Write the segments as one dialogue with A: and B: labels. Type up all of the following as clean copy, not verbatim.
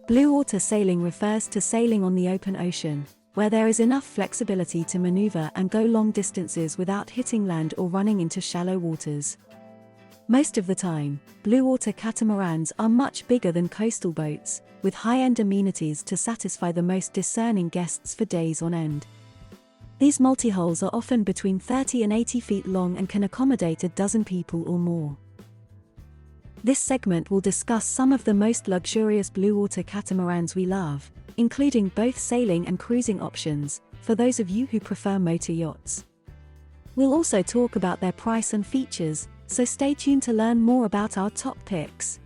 A: Blue water sailing refers to sailing on the open ocean, where there is enough flexibility to maneuver and go long distances without hitting land or running into shallow waters. Most of the time, blue water catamarans are much bigger than coastal boats, with high-end amenities to satisfy the most discerning guests for days on end. These multihulls are often between 30 and 80 feet long and can accommodate a dozen people or more. This segment will discuss some of the most luxurious blue water catamarans we love, including both sailing and cruising options, for those of you who prefer motor yachts. We'll also talk about their price and features, so stay tuned to learn more about our top picks.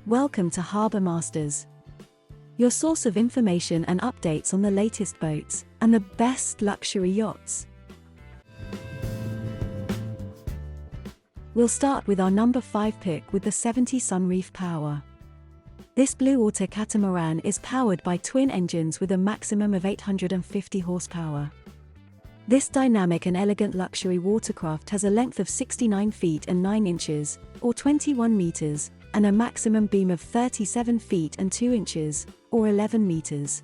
A: Welcome to Harbour Masters, your source of information and updates on the latest boats and the best luxury yachts. We'll start with our number 5 pick with the 70 Sunreef Power. This blue water catamaran is powered by twin engines with a maximum of 850 horsepower. This dynamic and elegant luxury watercraft has a length of 69 feet and 9 inches, or 21 meters, and a maximum beam of 37 feet and 2 inches, or 11 meters.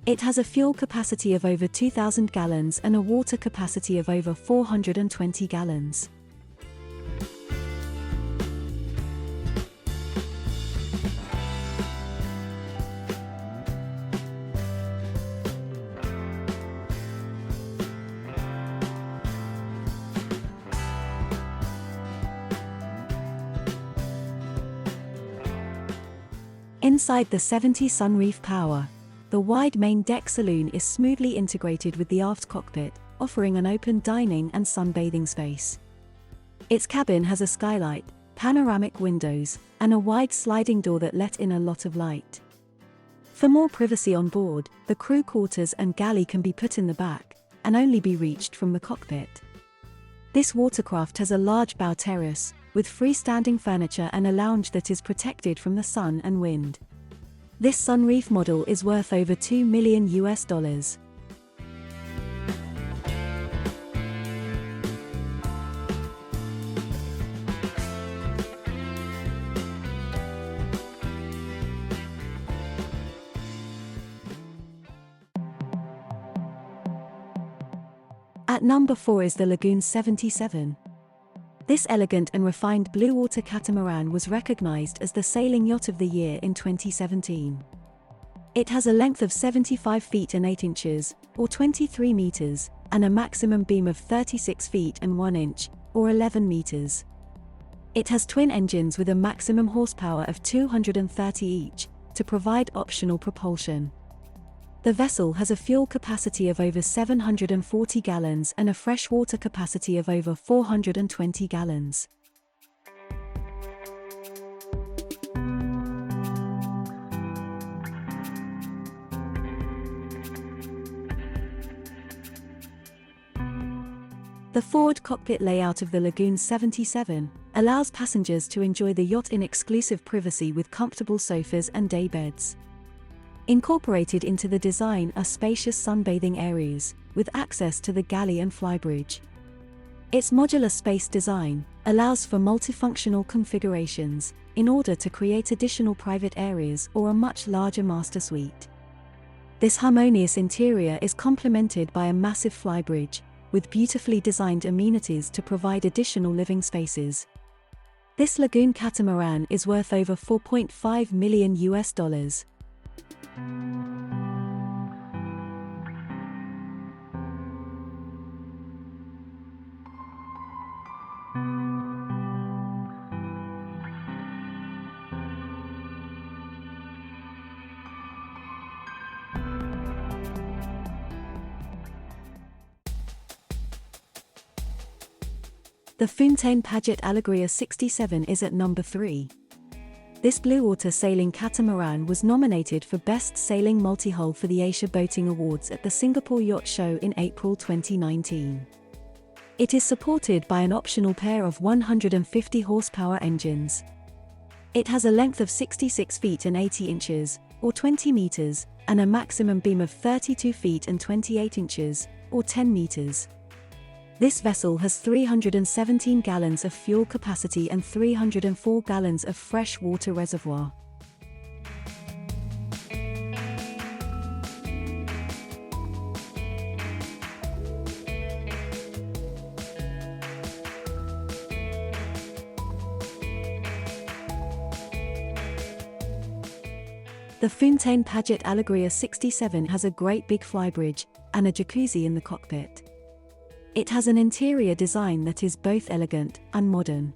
A: It has a fuel capacity of over 2,000 gallons and a water capacity of over 420 gallons. Inside the 70 Sunreef Power, the wide main deck saloon is smoothly integrated with the aft cockpit, offering an open dining and sunbathing space. Its cabin has a skylight, panoramic windows, and a wide sliding door that let in a lot of light. For more privacy on board, the crew quarters and galley can be put in the back, and only be reached from the cockpit. This watercraft has a large bow terrace, with freestanding furniture and a lounge that is protected from the sun and wind. This Sunreef model is worth over $2 million. At number 4 is the Lagoon 77. This elegant and refined blue water catamaran was recognized as the Sailing Yacht of the Year in 2017. It has a length of 75 feet and 8 inches, or 23 meters, and a maximum beam of 36 feet and 1 inch, or 11 meters. It has twin engines with a maximum horsepower of 230 each, to provide optional propulsion. The vessel has a fuel capacity of over 740 gallons and a freshwater capacity of over 420 gallons. The forward cockpit layout of the Lagoon 77 allows passengers to enjoy the yacht in exclusive privacy with comfortable sofas and daybeds. Incorporated into the design are spacious sunbathing areas, with access to the galley and flybridge. Its modular space design allows for multifunctional configurations, in order to create additional private areas or a much larger master suite. This harmonious interior is complemented by a massive flybridge, with beautifully designed amenities to provide additional living spaces. This Lagoon catamaran is worth over $4.5 million. The Fountaine Pajot Allegria 67 is at number 3. This bluewater sailing catamaran was nominated for Best Sailing Multihull for the Asia Boating Awards at the Singapore Yacht Show in April 2019. It is supported by an optional pair of 150 horsepower engines. It has a length of 66 feet and 80 inches, or 20 meters, and a maximum beam of 32 feet and 28 inches, or 10 meters. This vessel has 317 gallons of fuel capacity and 304 gallons of fresh water reservoir. The Fountaine Pajot Allegria 67 has a great big flybridge and a jacuzzi in the cockpit. It has an interior design that is both elegant and modern.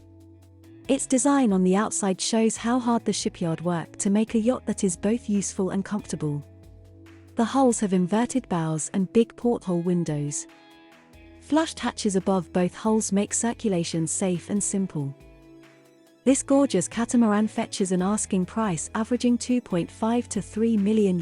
A: Its design on the outside shows how hard the shipyard worked to make a yacht that is both useful and comfortable. The hulls have inverted bows and big porthole windows. Flushed hatches above both hulls make circulation safe and simple. This gorgeous catamaran fetches an asking price averaging $2.5 to $3 million.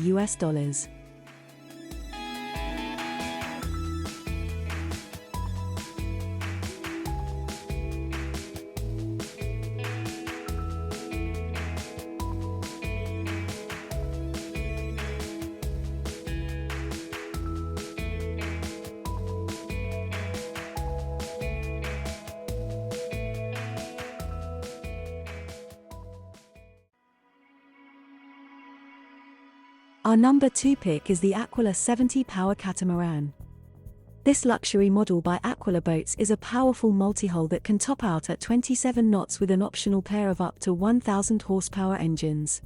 A: Our number 2 pick is the Aquila 70 Power Catamaran. This luxury model by Aquila Boats is a powerful multi-hull that can top out at 27 knots with an optional pair of up to 1,000 horsepower engines.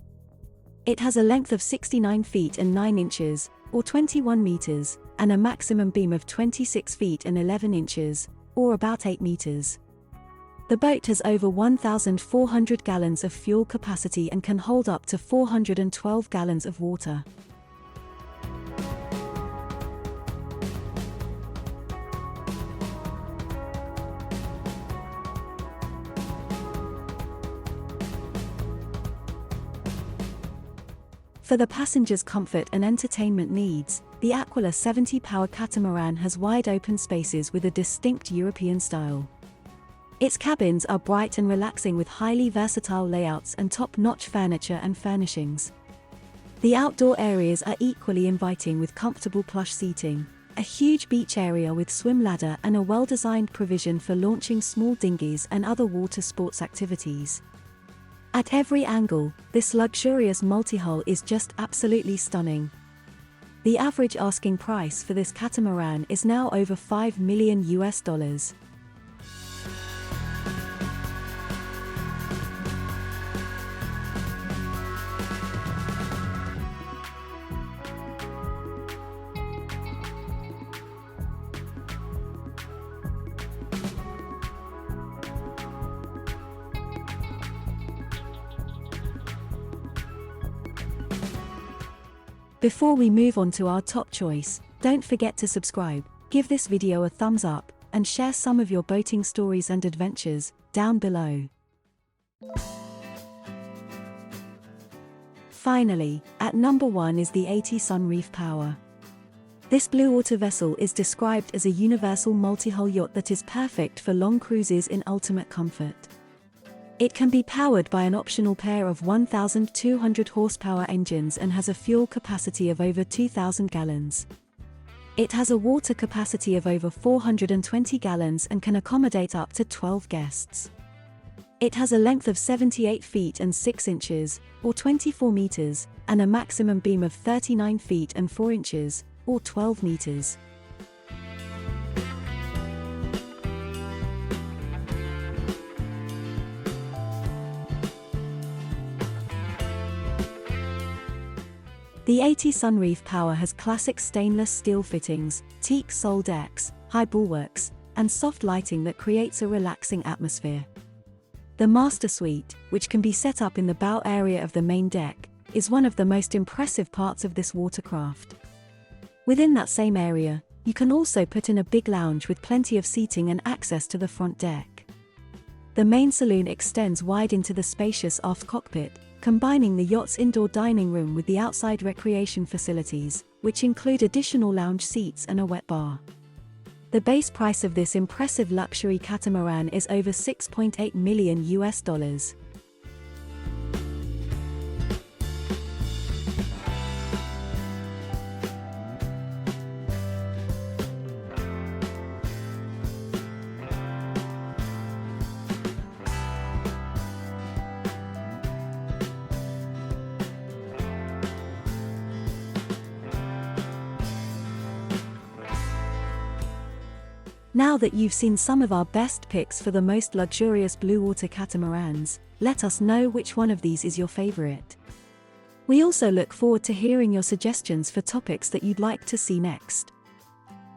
A: It has a length of 69 feet and 9 inches, or 21 meters, and a maximum beam of 26 feet and 11 inches, or about 8 meters. The boat has over 1,400 gallons of fuel capacity and can hold up to 412 gallons of water. For the passengers' comfort and entertainment needs, the Aquila 70 Power Catamaran has wide open spaces with a distinct European style. Its cabins are bright and relaxing with highly versatile layouts and top-notch furniture and furnishings. The outdoor areas are equally inviting with comfortable plush seating, a huge beach area with swim ladder and a well-designed provision for launching small dinghies and other water sports activities. At every angle, this luxurious multi-hull is just absolutely stunning. The average asking price for this catamaran is now over $5 million. Before we move on to our top choice, don't forget to subscribe, give this video a thumbs up, and share some of your boating stories and adventures down below. Finally, at number 1 is the 80 Sunreef Power. This Bluewater vessel is described as a universal multi-hull yacht that is perfect for long cruises in ultimate comfort. It can be powered by an optional pair of 1,200 horsepower engines and has a fuel capacity of over 2,000 gallons. It has a water capacity of over 420 gallons and can accommodate up to 12 guests. It has a length of 78 feet and 6 inches, or 24 meters, and a maximum beam of 39 feet and 4 inches, or 12 meters. The 80 Sunreef Power has classic stainless steel fittings, teak sole decks, high bulwarks, and soft lighting that creates a relaxing atmosphere. The master suite, which can be set up in the bow area of the main deck, is one of the most impressive parts of this watercraft. Within that same area, you can also put in a big lounge with plenty of seating and access to the front deck. The main saloon extends wide into the spacious aft cockpit, combining the yacht's indoor dining room with the outside recreation facilities, which include additional lounge seats and a wet bar. The base price of this impressive luxury catamaran is over $6.8 million. Now that you've seen some of our best picks for the most luxurious Bluewater catamarans, let us know which one of these is your favorite. We also look forward to hearing your suggestions for topics that you'd like to see next.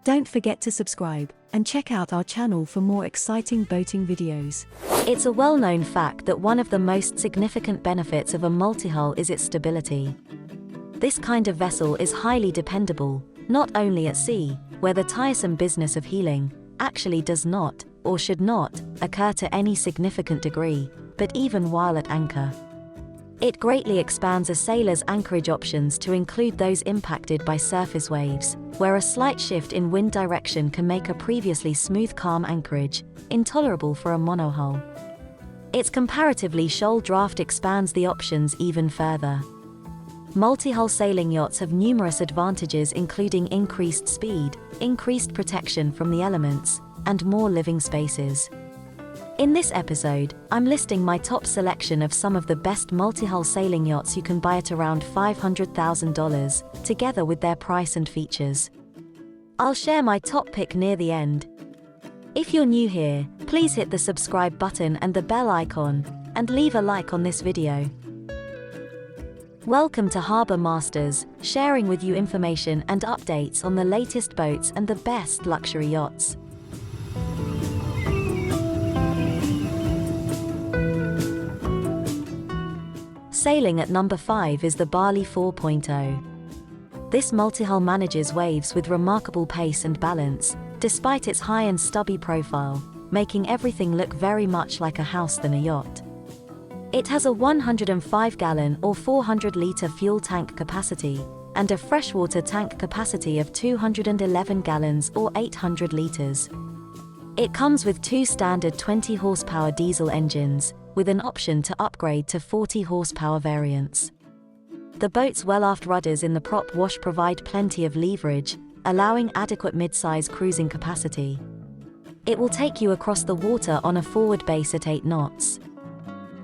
A: Don't forget to subscribe and check out our channel for more exciting boating videos.
B: It's a well-known fact that one of the most significant benefits of a multihull is its stability. This kind of vessel is highly dependable, not only at sea, where the tiresome business of heeling actually does not, or should not, occur to any significant degree, but even while at anchor. It greatly expands a sailor's anchorage options to include those impacted by surface waves, where a slight shift in wind direction can make a previously smooth calm anchorage intolerable for a monohull. Its comparatively shoal draft expands the options even further. Multi-hull sailing yachts have numerous advantages, including increased speed, increased protection from the elements, and more living spaces. In this episode, I'm listing my top selection of some of the best multi-hull sailing yachts you can buy at around $500,000, together with their price and features. I'll share my top pick near the end. If you're new here, please hit the subscribe button and the bell icon, and leave a like on this video. Welcome to Harbour Masters, sharing with you information and updates on the latest boats and the best luxury yachts. Sailing at number 5 is the Bali 4.0. This multi-hull manages waves with remarkable pace and balance, despite its high and stubby profile, making everything look very much like a house than a yacht. It has a 105-gallon or 400-litre fuel tank capacity, and a freshwater tank capacity of 211 gallons or 800 litres. It comes with two standard 20-horsepower diesel engines, with an option to upgrade to 40-horsepower variants. The boat's well-aft rudders in the prop wash provide plenty of leverage, allowing adequate mid-size cruising capacity. It will take you across the water on a forward base at 8 knots.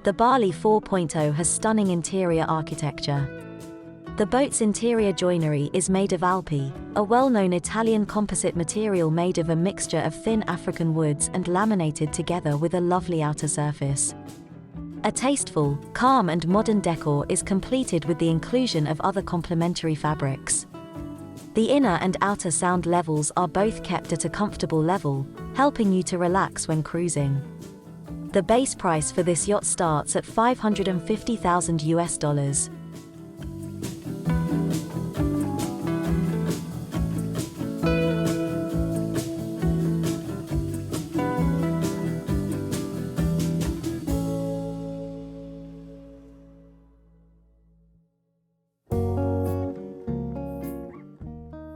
B: The Bali 4.0 has stunning interior architecture. The boat's interior joinery is made of Alpi, a well-known Italian composite material made of a mixture of thin African woods and laminated together with a lovely outer surface. A tasteful, calm and modern decor is completed with the inclusion of other complementary fabrics. The inner and outer sound levels are both kept at a comfortable level, helping you to relax when cruising. The base price for this yacht starts at $550,000.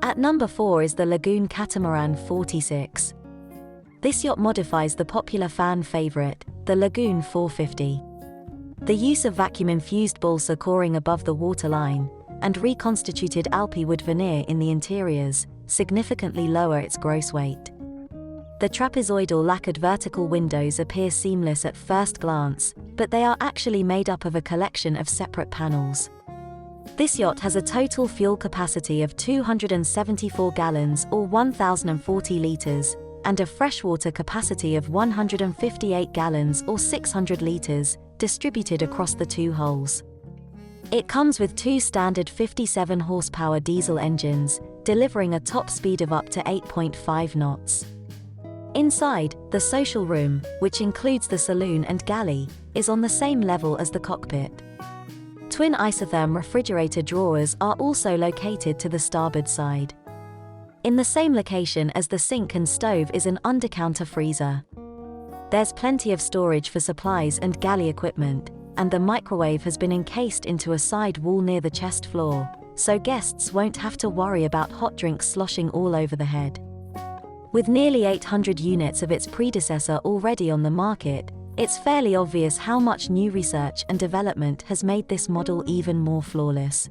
B: At number 4 is the Lagoon Catamaran 46. This yacht modifies the popular fan favorite, the Lagoon 450. The use of vacuum-infused balsa coring above the waterline, and reconstituted Alpi wood veneer in the interiors, significantly lower its gross weight. The trapezoidal lacquered vertical windows appear seamless at first glance, but they are actually made up of a collection of separate panels. This yacht has a total fuel capacity of 274 gallons or 1,040 litres, and a freshwater capacity of 158 gallons or 600 litres, distributed across the two hulls. It comes with two standard 57-horsepower diesel engines, delivering a top speed of up to 8.5 knots. Inside, the social room, which includes the saloon and galley, is on the same level as the cockpit. Twin isotherm refrigerator drawers are also located to the starboard side. In the same location as the sink and stove is an under-counter freezer. There's plenty of storage for supplies and galley equipment, and the microwave has been encased into a side wall near the chest floor, so guests won't have to worry about hot drinks sloshing all over the head. With nearly 800 units of its predecessor already on the market, it's fairly obvious how much new research and development has made this model even more flawless.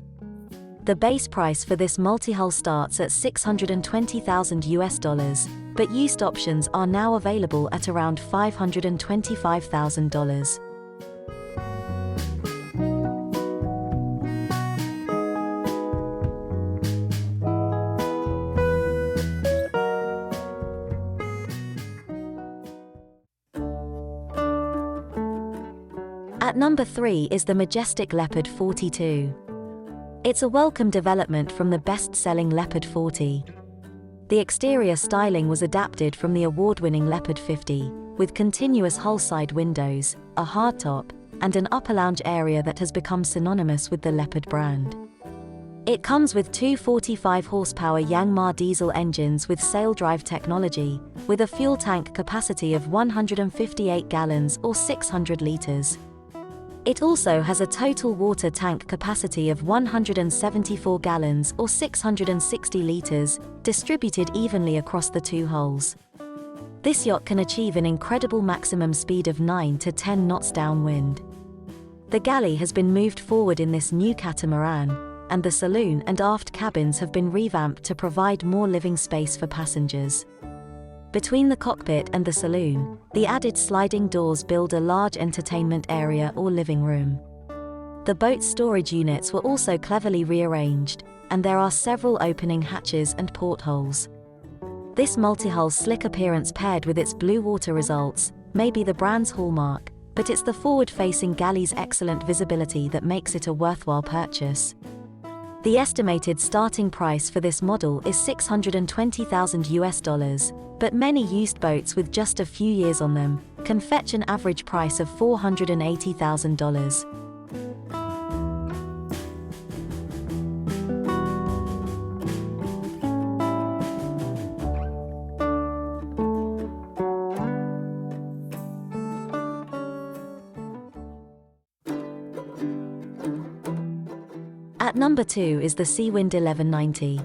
B: The base price for this multi-hull starts at $620,000, but used options are now available at around $525,000. At number 3 is the majestic Leopard 42. It's a welcome development from the best-selling Leopard 40. The exterior styling was adapted from the award-winning Leopard 50, with continuous hull-side windows, a hardtop, and an upper lounge area that has become synonymous with the Leopard brand. It comes with two 45-horsepower Yanmar diesel engines with sail drive technology, with a fuel tank capacity of 158 gallons or 600 litres. It also has a total water tank capacity of 174 gallons or 660 litres, distributed evenly across the two hulls. This yacht can achieve an incredible maximum speed of 9 to 10 knots downwind. The galley has been moved forward in this new catamaran, and the saloon and aft cabins have been revamped to provide more living space for passengers. Between the cockpit and the saloon, the added sliding doors build a large entertainment area or living room. The boat's storage units were also cleverly rearranged, and there are several opening hatches and portholes. This multi-hull slick appearance paired with its Bluewater results may be the brand's hallmark, but it's the forward-facing galley's excellent visibility that makes it a worthwhile purchase. The estimated starting price for this model is $620,000, but many used boats with just a few years on them can fetch an average price of $480,000. At number 2 is the Seawind 1190.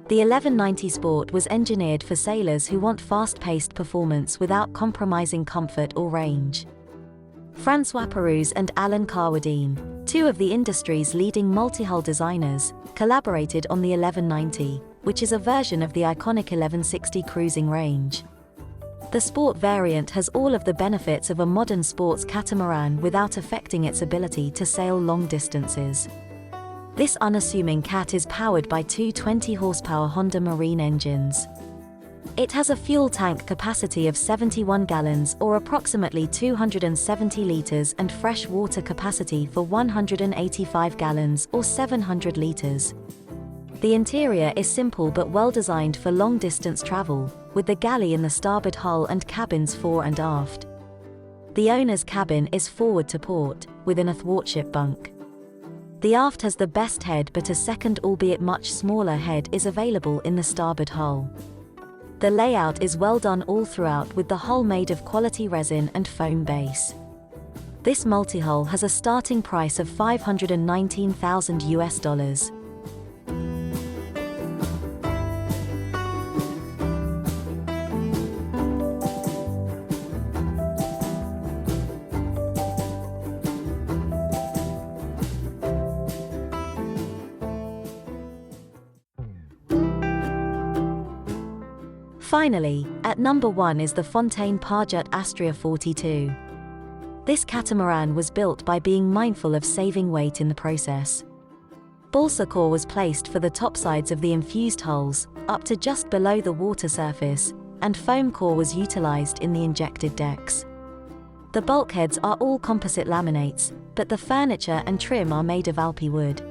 B: The 1190 Sport was engineered for sailors who want fast-paced performance without compromising comfort or range. Francois Perouse and Alan Carwadine, two of the industry's leading multi-hull designers, collaborated on the 1190, which is a version of the iconic 1160 cruising range. The Sport variant has all of the benefits of a modern sports catamaran without affecting its ability to sail long distances. This unassuming cat is powered by two 20-horsepower Honda Marine engines. It has a fuel tank capacity of 71 gallons or approximately 270 litres and fresh water capacity for 185 gallons or 700 litres. The interior is simple but well designed for long-distance travel, with the galley in the starboard hull and cabins fore and aft. The owner's cabin is forward to port, with an athwartship bunk. The aft has the best head, but a second albeit much smaller head is available in the starboard hull. The layout is well done all throughout, with the hull made of quality resin and foam base. This multi-hull has a starting price of $519,000. Finally, at number 1 is the Fountaine Pajot Astrea 42. This catamaran was built by being mindful of saving weight in the process. Balsa core was placed for the topsides of the infused hulls, up to just below the water surface, and foam core was utilized in the injected decks. The bulkheads are all composite laminates, but the furniture and trim are made of Alpi wood.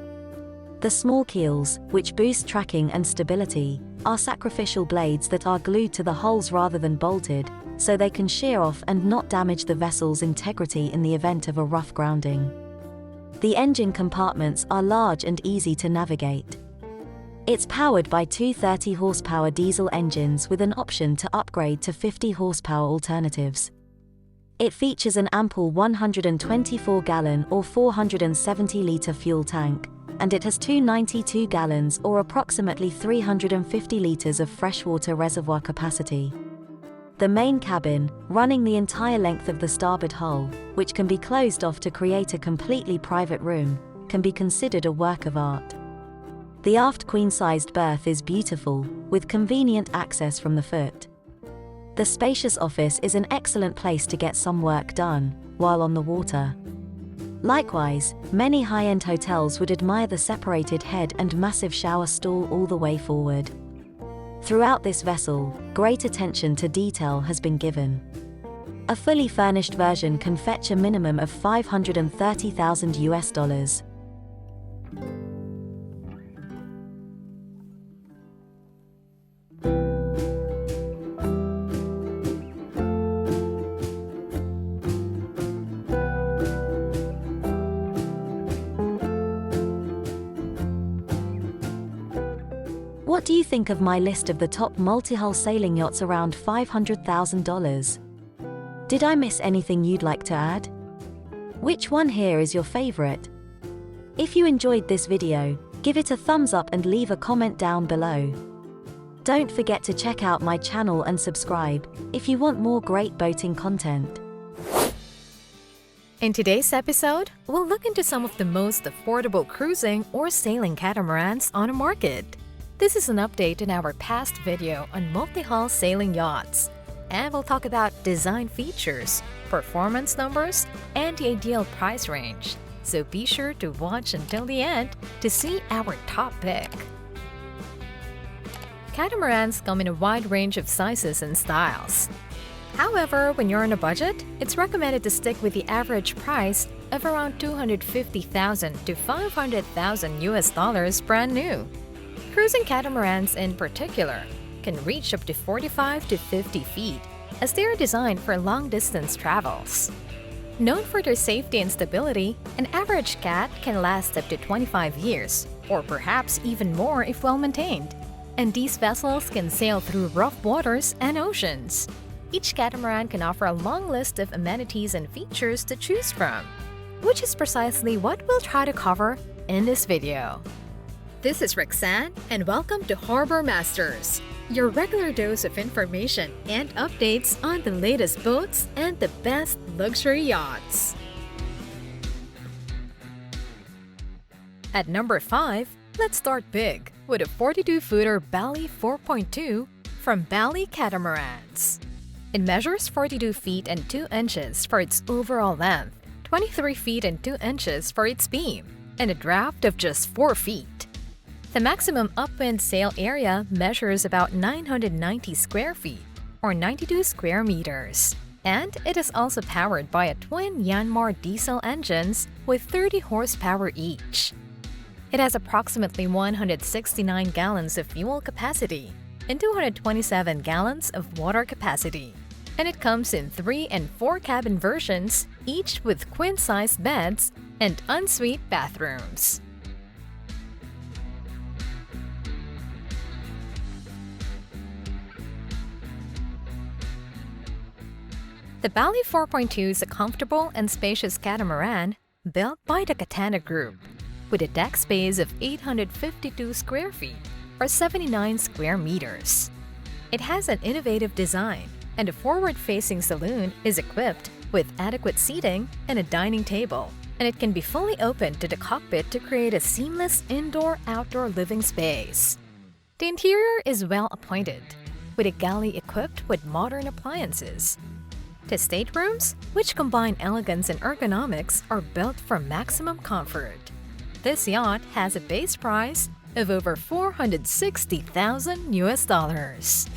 B: The small keels, which boost tracking and stability, are sacrificial blades that are glued to the hulls rather than bolted, so they can shear off and not damage the vessel's integrity in the event of a rough grounding. The engine compartments are large and easy to navigate. It's powered by two 30-horsepower diesel engines with an option to upgrade to 50-horsepower alternatives. It features an ample 124-gallon or 470-litre fuel tank, and it has two 92 gallons or approximately 350 litres of freshwater reservoir capacity. The main cabin, running the entire length of the starboard hull, which can be closed off to create a completely private room, can be considered a work of art. The aft queen-sized berth is beautiful, with convenient access from the foot. The spacious office is an excellent place to get some work done while on the water. Likewise, many high-end hotels would admire the separated head and massive shower stall all the way forward. Throughout this vessel, great attention to detail has been given. A fully furnished version can fetch a minimum of $530,000. What do you think of my list of the top multi-hull sailing yachts around $500,000? Did I miss anything you'd like to add? Which one here is your favorite? If you enjoyed this video, give it a thumbs up and leave a comment down below. Don't forget to check out my channel and subscribe if you want more great boating content.
C: In today's episode, we'll look into some of the most affordable cruising or sailing catamarans on the market. This is an update in our past video on multi-hull sailing yachts, and we'll talk about design features, performance numbers, and the ideal price range. So be sure to watch until the end to see our top pick. Catamarans come in a wide range of sizes and styles. However, when you're on a budget, it's recommended to stick with the average price of around $250,000 to $500,000 brand new. Cruising catamarans in particular can reach up to 45 to 50 feet as they are designed for long-distance travels. Known for their safety and stability, an average cat can last up to 25 years, or perhaps even more if well-maintained. And these vessels can sail through rough waters and oceans. Each catamaran can offer a long list of amenities and features to choose from, which is precisely what we'll try to cover in this video. This is Roxanne, and welcome to Harbour Masters, your regular dose of information and updates on the latest boats and the best luxury yachts. At number 5, let's start big with a 42-footer Bally 4.2 from Bally Catamarans. It measures 42 feet and 2 inches for its overall length, 23 feet and 2 inches for its beam, and a draft of just 4 feet. The maximum upwind sail area measures about 990 square feet, or 92 square meters. And it is also powered by a twin Yanmar diesel engines with 30 horsepower each. It has approximately 169 gallons of fuel capacity and 227 gallons of water capacity. And it comes in 3 and 4 cabin versions, each with queen-size beds and ensuite bathrooms. The Bally 4.2 is a comfortable and spacious catamaran built by the Catana Group, with a deck space of 852 square feet, or 79 square meters. It has an innovative design, and a forward-facing saloon is equipped with adequate seating and a dining table, and it can be fully opened to the cockpit to create a seamless indoor-outdoor living space. The interior is well appointed, with a galley equipped with modern appliances. The staterooms, which combine elegance and ergonomics, are built for maximum comfort. This yacht has a base price of over $460,000.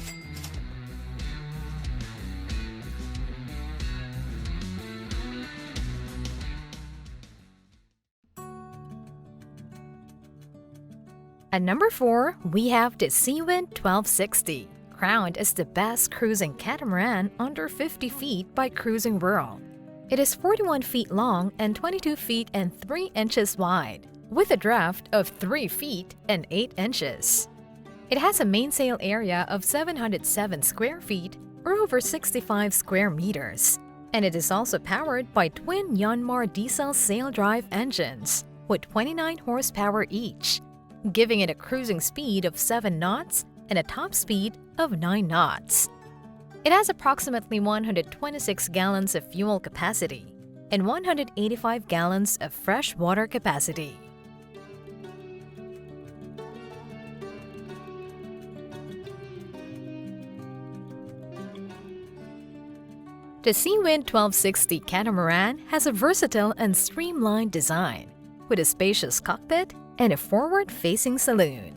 C: At number 4, we have the Seawind 1260. Crowned as the best cruising catamaran under 50 feet by Cruising World. It is 41 feet long and 22 feet and 3 inches wide, with a draft of 3 feet and 8 inches. It has a mainsail area of 707 square feet, or over 65 square meters, and it is also powered by twin Yanmar diesel sail drive engines with 29 horsepower each, giving it a cruising speed of 7 knots and a top speed of 9 knots. It has approximately 126 gallons of fuel capacity and 185 gallons of fresh water capacity. The Seawind 1260 catamaran has a versatile and streamlined design, with a spacious cockpit and a forward-facing saloon.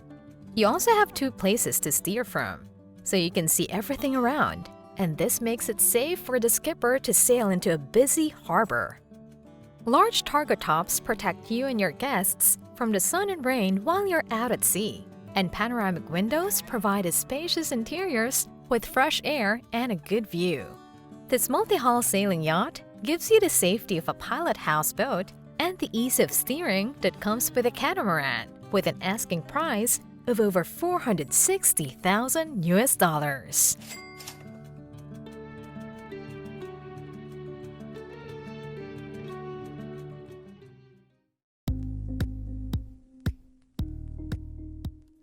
C: You also have 2 places to steer from, so you can see everything around, and this makes it safe for the skipper to sail into a busy harbor. Large targa tops protect you and your guests from the sun and rain while you're out at sea, and panoramic windows provide a spacious interiors with fresh air and a good view. This multi-hull sailing yacht gives you the safety of a pilot houseboat and the ease of steering that comes with a catamaran, with an asking price of over $460,000.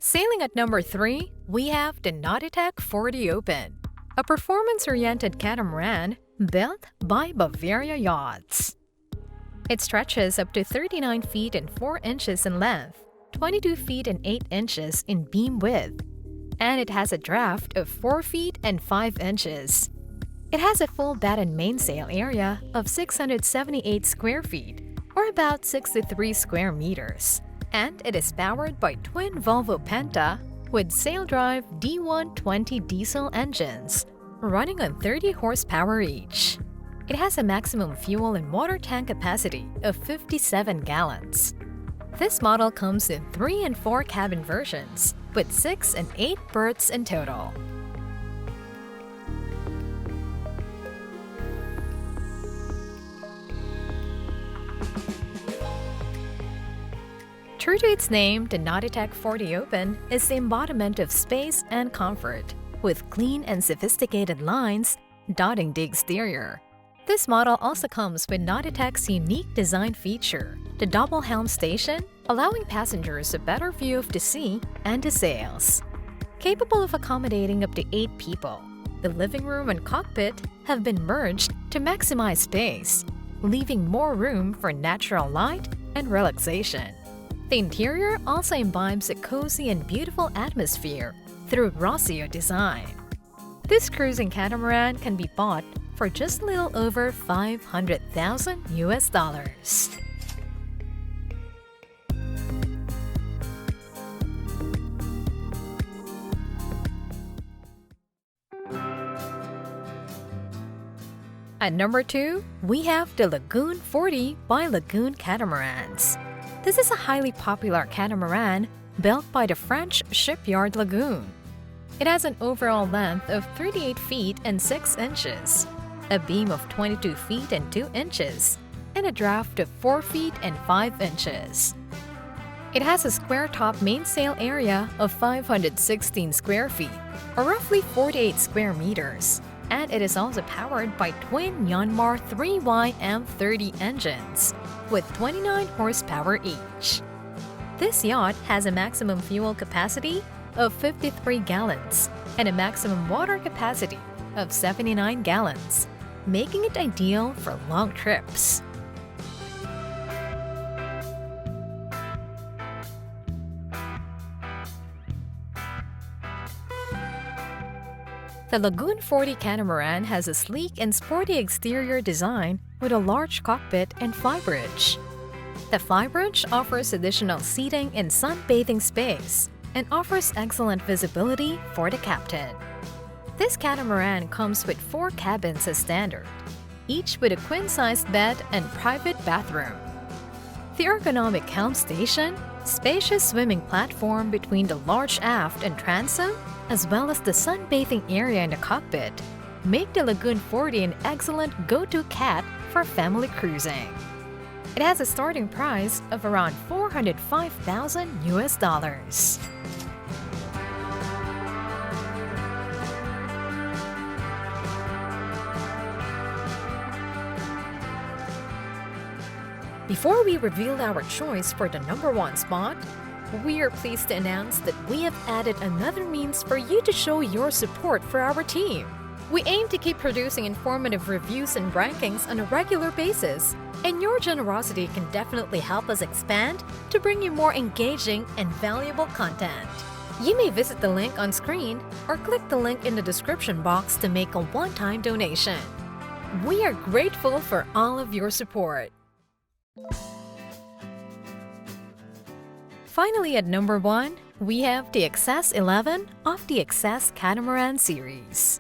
C: Sailing at number 3, we have the Nautic 40 Open, a performance-oriented catamaran built by Bavaria Yachts. It stretches up to 39 feet and 4 inches in length, 22 feet and 8 inches in beam width, and it has a draft of 4 feet and 5 inches. It has a full batten mainsail area of 678 square feet, or about 63 square meters, and it is powered by twin Volvo Penta with sail-drive D120 diesel engines, running on 30 horsepower each. It has a maximum fuel and water tank capacity of 57 gallons. This model comes in 3 and 4 cabin versions, with 6 and 8 berths in total. True to its name, the Nautic 40 Open is the embodiment of space and comfort, with clean and sophisticated lines dotting the exterior. This model also comes with Nautic's unique design feature, the double helm station, allowing passengers a better view of the sea and the sails. Capable of accommodating up to 8 people, the living room and cockpit have been merged to maximize space, leaving more room for natural light and relaxation. The interior also imbibes a cozy and beautiful atmosphere through Rossio design. This cruising catamaran can be bought for just a little over $500,000. At number 2, we have the Lagoon 40 by Lagoon Catamarans. This is a highly popular catamaran built by the French shipyard Lagoon. It has an overall length of 38 feet and 6 inches, a beam of 22 feet and 2 inches, and a draft of 4 feet and 5 inches. It has a square-top mainsail area of 516 square feet, or roughly 48 square meters, and it is also powered by twin Yanmar 3Y M30 engines, with 29 horsepower each. This yacht has a maximum fuel capacity of 53 gallons and a maximum water capacity of 79 gallons, making it ideal for long trips. The Lagoon 40 catamaran has a sleek and sporty exterior design with a large cockpit and flybridge. The flybridge offers additional seating and sunbathing space and offers excellent visibility for the captain. This catamaran comes with 4 cabins as standard, each with a queen-sized bed and private bathroom. The ergonomic helm station, spacious swimming platform between the large aft and transom, as well as the sunbathing area in the cockpit, make the Lagoon 40 an excellent go-to cat for family cruising. It has a starting price of around $405,000. Before we reveal our choice for the number 1 spot, we are pleased to announce that we have added another means for you to show your support for our team. We aim to keep producing informative reviews and rankings on a regular basis, and your generosity can definitely help us expand to bring you more engaging and valuable content. You may visit the link on screen or click the link in the description box to make a one-time donation. We are grateful for all of your support. Finally, at number 1, we have the Excess 11 of the Excess Catamaran series.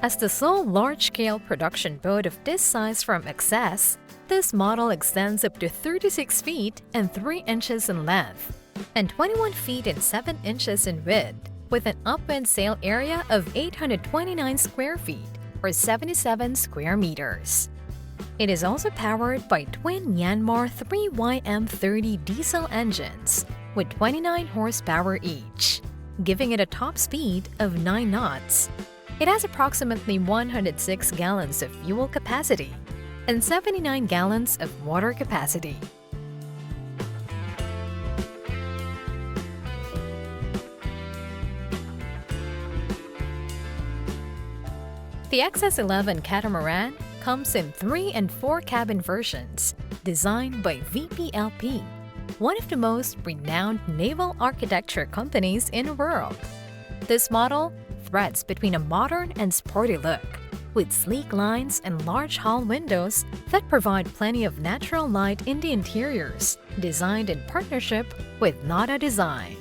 C: As the sole large-scale production boat of this size from Excess, this model extends up to 36 feet and 3 inches in length and 21 feet and 7 inches in width, with an upwind sail area of 829 square feet or 77 square meters. It is also powered by twin Yanmar 3Y M30 diesel engines with 29 horsepower each, giving it a top speed of 9 knots. It has approximately 106 gallons of fuel capacity and 79 gallons of water capacity. The XS11 Catamaran comes in 3 and 4 cabin versions, designed by VPLP, one of the most renowned naval architecture companies in the world. This model threads between a modern and sporty look, with sleek lines and large hull windows that provide plenty of natural light in the interiors, designed in partnership with Nada Design.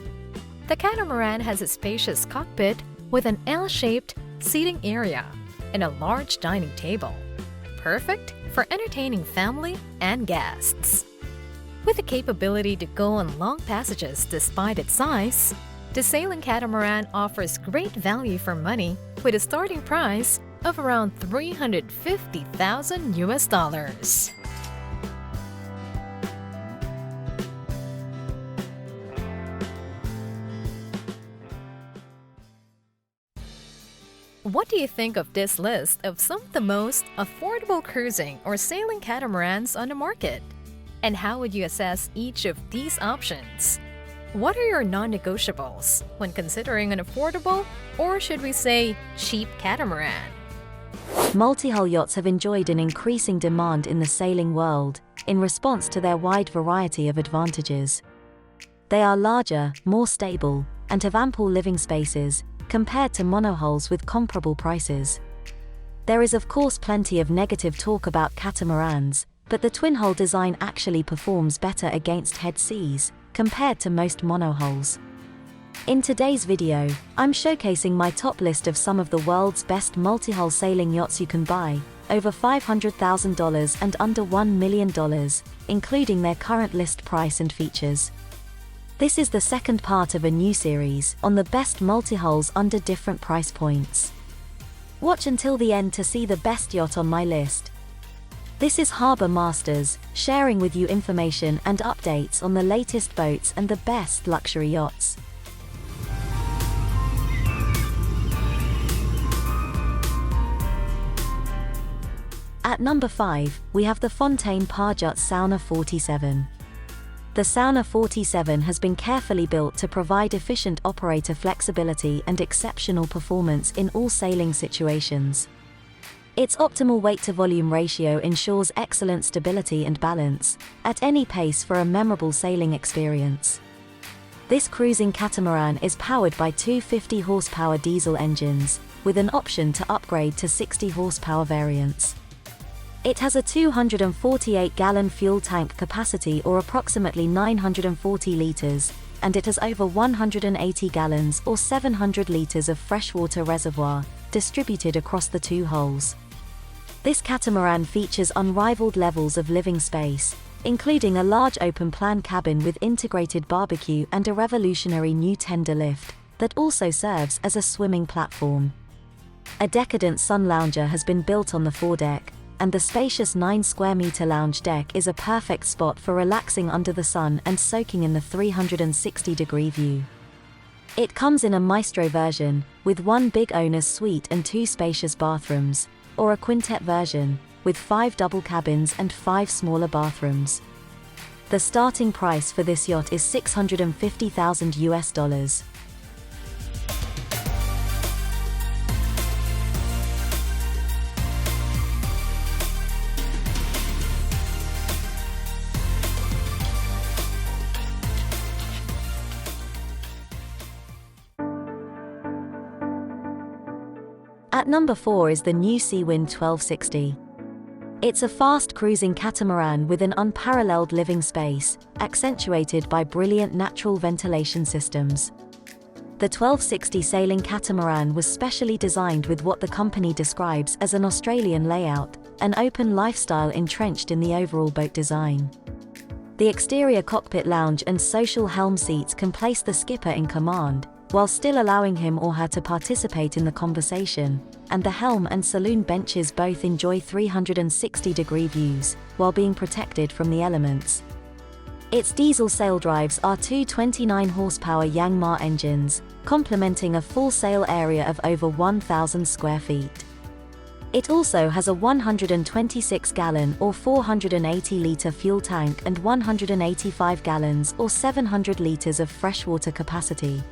C: The Catamaran has a spacious cockpit with an L-shaped seating area and a large dining table, perfect for entertaining family and guests. With the capability to go on long passages despite its size, the sailing catamaran offers great value for money with a starting price of around $350,000 US. What do you think of this list of some of the most affordable cruising or sailing catamarans on the market? And how would you assess each of these options? What are your non-negotiables when considering an affordable, or should we say cheap catamaran?
B: Multihull yachts have enjoyed an increasing demand in the sailing world in response to their wide variety of advantages. They are larger, more stable, and have ample living spaces compared to monohulls with comparable prices. There is of course plenty of negative talk about catamarans, but the twin-hull design actually performs better against head seas compared to most monohulls. In today's video, I'm showcasing my top list of some of the world's best multi-hull sailing yachts you can buy, over $500,000 and under $1 million, including their current list price and features. This is the second part of a new series on the best multi-hulls under different price points. Watch until the end to see the best yacht on my list. This is Harbour Masters, sharing with you information and updates on the latest boats and the best luxury yachts. At number 5, we have the Fountaine Pajot Sauna 47. The Sauna 47 has been carefully built to provide efficient operator flexibility and exceptional performance in all sailing situations. Its optimal weight-to-volume ratio ensures excellent stability and balance at any pace for a memorable sailing experience. This cruising catamaran is powered by two 50-horsepower diesel engines, with an option to upgrade to 60-horsepower variants. It has a 248-gallon fuel tank capacity, or approximately 940 litres, and it has over 180 gallons or 700 litres of freshwater reservoir, distributed across the two hulls. This catamaran features unrivaled levels of living space, including a large open-plan cabin with integrated barbecue and a revolutionary new tender lift that also serves as a swimming platform. A decadent sun lounger has been built on the foredeck, and the spacious 9-square-meter lounge deck is a perfect spot for relaxing under the sun and soaking in the 360-degree view. It comes in a Maestro version, with one big owner's suite and two spacious bathrooms, or a quintet version, with 5 double cabins and 5 smaller bathrooms. The starting price for this yacht is $650,000 US. At number 4 is the new Seawind 1260. It's a fast cruising catamaran with an unparalleled living space, accentuated by brilliant natural ventilation systems. The 1260 sailing catamaran was specially designed with what the company describes as an Australian layout, an open lifestyle entrenched in the overall boat design. The exterior cockpit lounge and social helm seats can place the skipper in command, while still allowing him or her to participate in the conversation, and the helm and saloon benches both enjoy 360-degree views, while being protected from the elements. Its diesel sail drives are two 29-horsepower Yangma engines, complementing a full sail area of over 1,000 square feet. It also has a 126-gallon or 480-litre fuel tank and 185 gallons or 700 litres of freshwater capacity.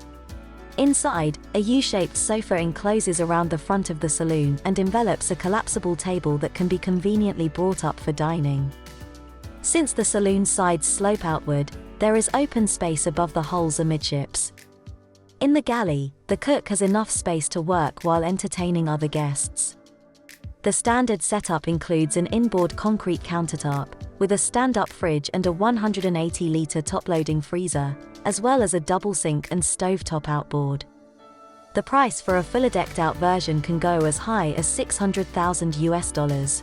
B: Inside, a U-shaped sofa encloses around the front of the saloon and envelops a collapsible table that can be conveniently brought up for dining. Since the saloon sides slope outward, there is open space above the hulls amidships. In the galley, the cook has enough space to work while entertaining other guests. The standard setup includes an inboard concrete countertop, with a stand-up fridge and a 180-litre top-loading freezer, as well as a double sink and stovetop outboard. The price for a fully decked-out version can go as high as $600,000.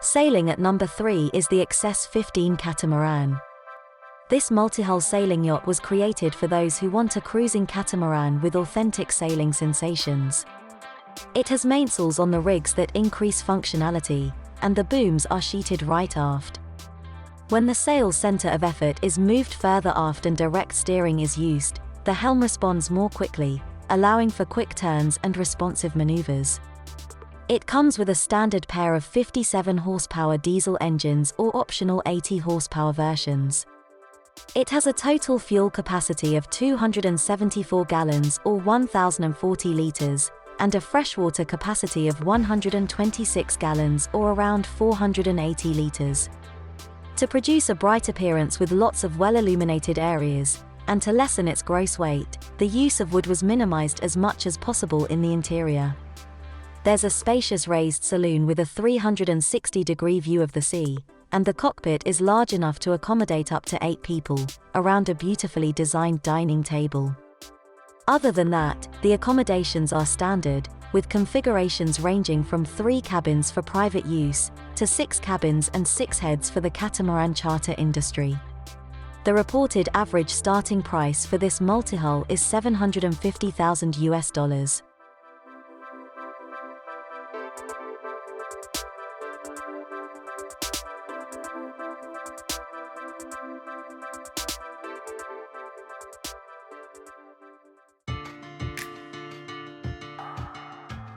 B: Sailing at number 3 is the Excess 15 Catamaran. This multi-hull sailing yacht was created for those who want a cruising catamaran with authentic sailing sensations. It has mainsails on the rigs that increase functionality, and the booms are sheeted right aft. When the sail's center of effort is moved further aft and direct steering is used, the helm responds more quickly, allowing for quick turns and responsive maneuvers. It comes with a standard pair of 57 horsepower diesel engines or optional 80 horsepower versions. It has a total fuel capacity of 274 gallons or 1,040 litres, and a freshwater capacity of 126 gallons or around 480 litres. To produce a bright appearance with lots of well-illuminated areas, and to lessen its gross weight, the use of wood was minimized as much as possible in the interior. There's a spacious raised saloon with a 360-degree view of the sea, and the cockpit is large enough to accommodate up to 8 people, around a beautifully designed dining table. Other than that, the accommodations are standard, with configurations ranging from 3 cabins for private use, to 6 cabins and 6 heads for the catamaran charter industry. The reported average starting price for this multi-hull is $750,000.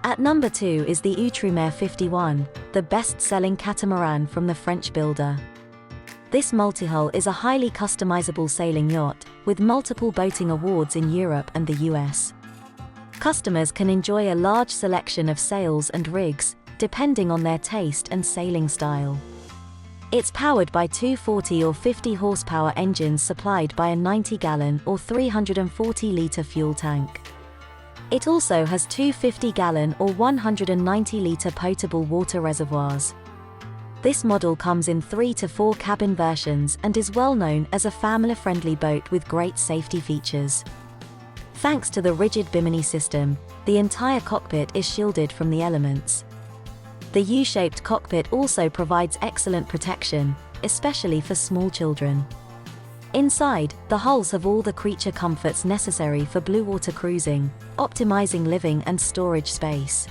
B: At number 2 is the Outremer 51, the best-selling catamaran from the French builder. This multi-hull is a highly customizable sailing yacht, with multiple boating awards in Europe and the US. Customers can enjoy a large selection of sails and rigs, depending on their taste and sailing style. It's powered by two 40 or 50 horsepower engines supplied by a 90-gallon or 340-litre fuel tank. It also has two 50-gallon or 190-litre potable water reservoirs. This model comes in 3 to 4 cabin versions and is well known as a family-friendly boat with great safety features. Thanks to the rigid bimini system, the entire cockpit is shielded from the elements. The U-shaped cockpit also provides excellent protection, especially for small children. Inside, the hulls have all the creature comforts necessary for Bluewater cruising, optimizing living and storage space.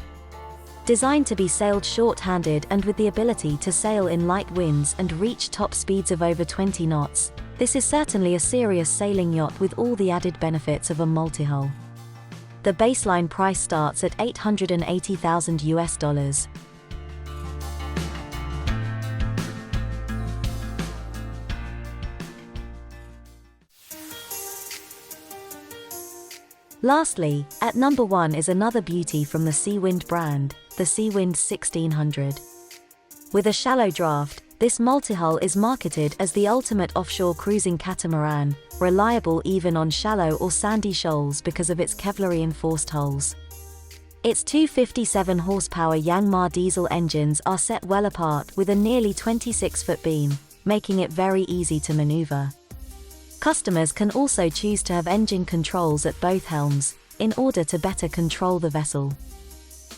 B: Designed to be sailed short-handed and with the ability to sail in light winds and reach top speeds of over 20 knots, this is certainly a serious sailing yacht with all the added benefits of a multi-hull. The baseline price starts at $880,000. Lastly, at number 1 is another beauty from the Seawind brand, the Seawind 1600. With a shallow draft, this multi-hull is marketed as the ultimate offshore cruising catamaran, reliable even on shallow or sandy shoals because of its Kevlar-reinforced hulls. Its two 57 horsepower Yangma diesel engines are set well apart with a nearly 26-foot beam, making it very easy to maneuver. Customers can also choose to have engine controls at both helms, in order to better control the vessel.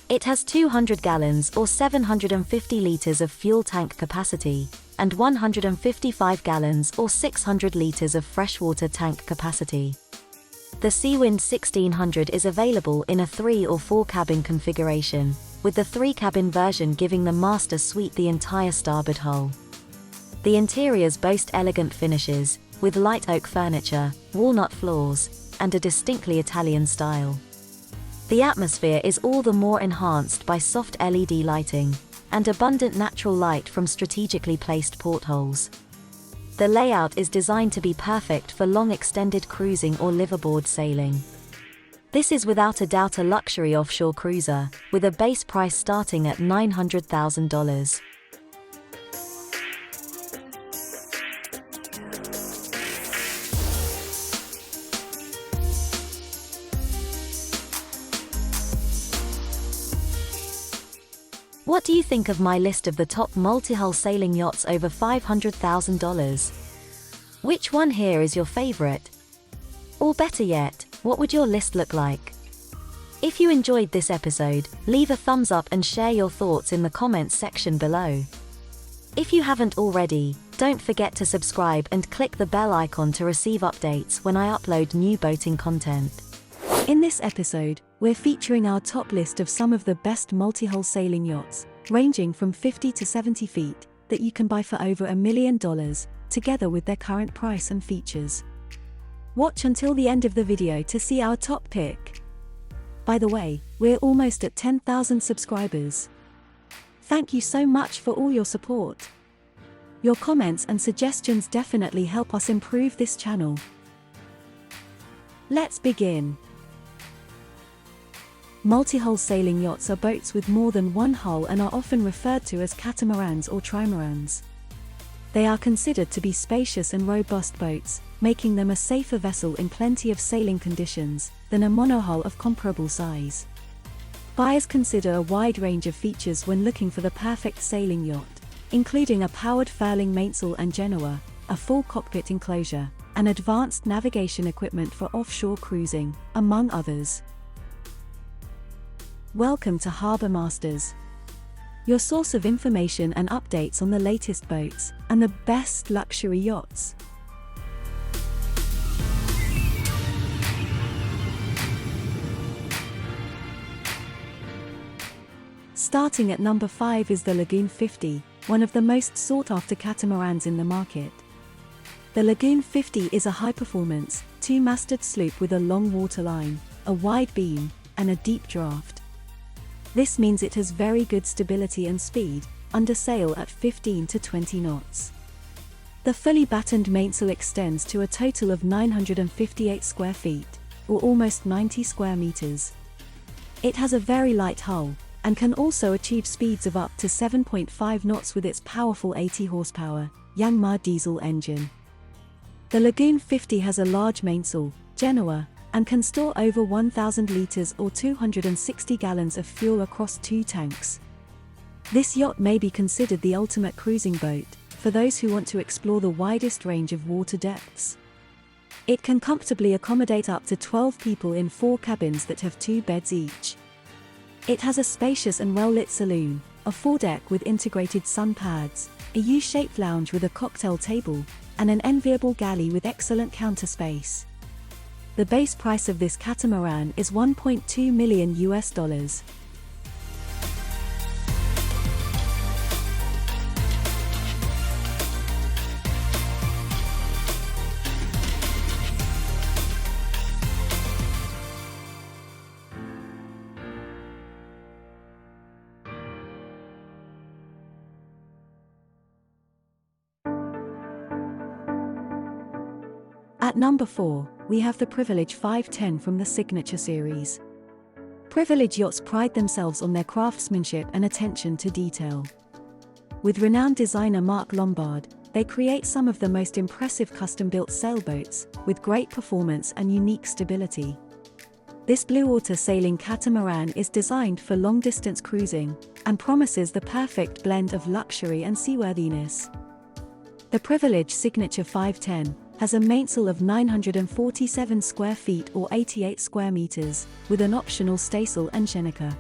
B: It has 200 gallons or 750 litres of fuel tank capacity, and 155 gallons or 600 litres of freshwater tank capacity. The Seawind 1600 is available in a 3 or 4 cabin configuration, with the 3 cabin version giving the master suite the entire starboard hull. The interiors boast elegant finishes, with light oak furniture, walnut floors, and a distinctly Italian style. The atmosphere is all the more enhanced by soft LED lighting, and abundant natural light from strategically placed portholes. The layout is designed to be perfect for long extended cruising or liveaboard sailing. This is without a doubt a luxury offshore cruiser, with a base price starting at $900,000. What do you think of my list of the top multi-hull sailing yachts over $500,000? Which one here is your favorite? Or better yet, what would your list look like? If you enjoyed this episode, leave a thumbs up and share your thoughts in the comments section below. If you haven't already, don't forget to subscribe and click the bell icon to receive updates when I upload new boating content.
A: In this episode, we're featuring our top list of some of the best multi-hull sailing yachts, ranging from 50 to 70 feet, that you can buy for over $1 million, together with their current price and features. Watch until the end of the video to see our top pick. By the way, we're almost at 10,000 subscribers. Thank you so much for all your support. Your comments and suggestions definitely help us improve this channel. Let's begin. Multi-hull sailing yachts are boats with more than one hull and are often referred to as catamarans or trimarans. They are considered to be spacious and robust boats, making them a safer vessel in plenty of sailing conditions than a monohull of comparable size. Buyers consider a wide range of features when looking for the perfect sailing yacht, including a powered furling mainsail and genoa, a full cockpit enclosure, and advanced navigation equipment for offshore cruising, among others. Welcome to Harbour Masters, your source of information and updates on the latest boats and the best luxury yachts. Starting at number 5 is the Lagoon 50, one of the most sought-after catamarans in the market. The Lagoon 50 is a high-performance, 2-masted sloop with a long waterline, a wide beam, and a deep draft. This means it has very good stability and speed, under sail at 15 to 20 knots. The fully battened mainsail extends to a total of 958 square feet, or almost 90 square meters. It has a very light hull, and can also achieve speeds of up to 7.5 knots with its powerful 80 horsepower, Yanmar diesel engine. The Lagoon 50 has a large mainsail, genoa, and can store over 1,000 litres or 260 gallons of fuel across 2 tanks. This yacht may be considered the ultimate cruising boat, for those who want to explore the widest range of water depths. It can comfortably accommodate up to 12 people in 4 cabins that have 2 beds each. It has a spacious and well-lit saloon, a foredeck with integrated sun pads, a U-shaped lounge with a cocktail table, and an enviable galley with excellent counter space. The base price of this catamaran is $1.2 million. At number 4, we have the Privilege 510 from the Signature series. Privilege yachts pride themselves on their craftsmanship and attention to detail. With renowned designer Mark Lombard, they create some of the most impressive custom-built sailboats, with great performance and unique stability. This Bluewater sailing catamaran is designed for long-distance cruising, and promises the perfect blend of luxury and seaworthiness. The Privilege Signature 510 has a mainsail of 947 square feet or 88 square meters, with an optional staysail and cheneker.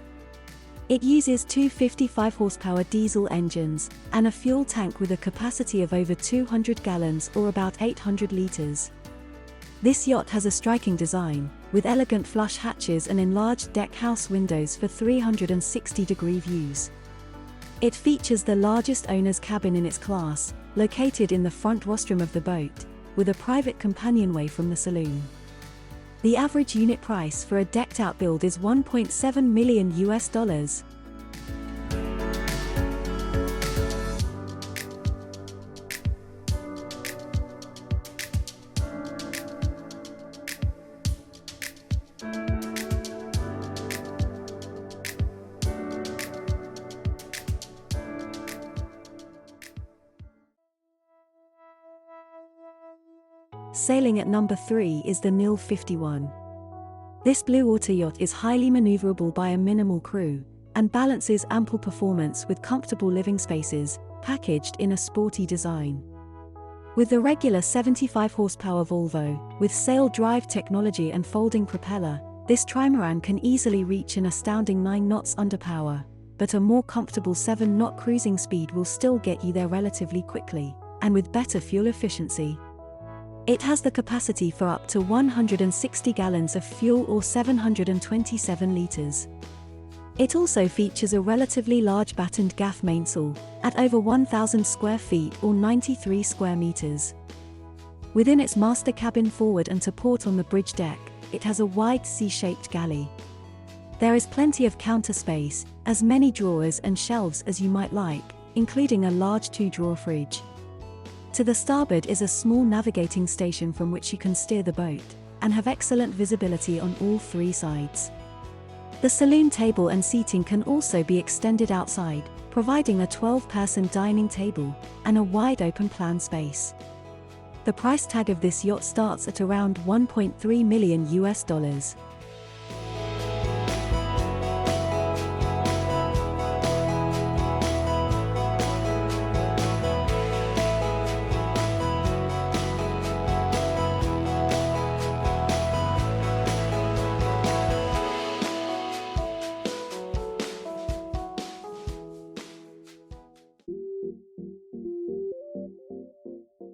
A: It uses 2 55 horsepower diesel engines, and a fuel tank with a capacity of over 200 gallons or about 800 liters. This yacht has a striking design, with elegant flush hatches and enlarged deck-house windows for 360-degree views. It features the largest owner's cabin in its class, located in the front rostrum of the boat, with a private companionway from the saloon. The average unit price for a decked-out build is $1.7 million. Sailing at number 3 is the Nil 51. This Bluewater yacht is highly maneuverable by a minimal crew, and balances ample performance with comfortable living spaces, packaged in a sporty design. With the regular 75 horsepower Volvo, with sail drive technology and folding propeller, this trimaran can easily reach an astounding 9 knots under power, but a more comfortable 7-knot cruising speed will still get you there relatively quickly, and with better fuel efficiency. It has the capacity for up to 160 gallons of fuel or 727 liters. It also features a relatively large battened gaff mainsail, at over 1,000 square feet or 93 square meters. Within its master cabin forward and to port on the bridge deck, it has a wide C-shaped galley. There is plenty of counter space, as many drawers and shelves as you might like, including a large 2-drawer fridge. To the starboard is a small navigating station from which you can steer the boat, and have excellent visibility on all 3 sides. The saloon table and seating can also be extended outside, providing a 12-person dining table, and a wide open plan space. The price tag of this yacht starts at around $1.3 million.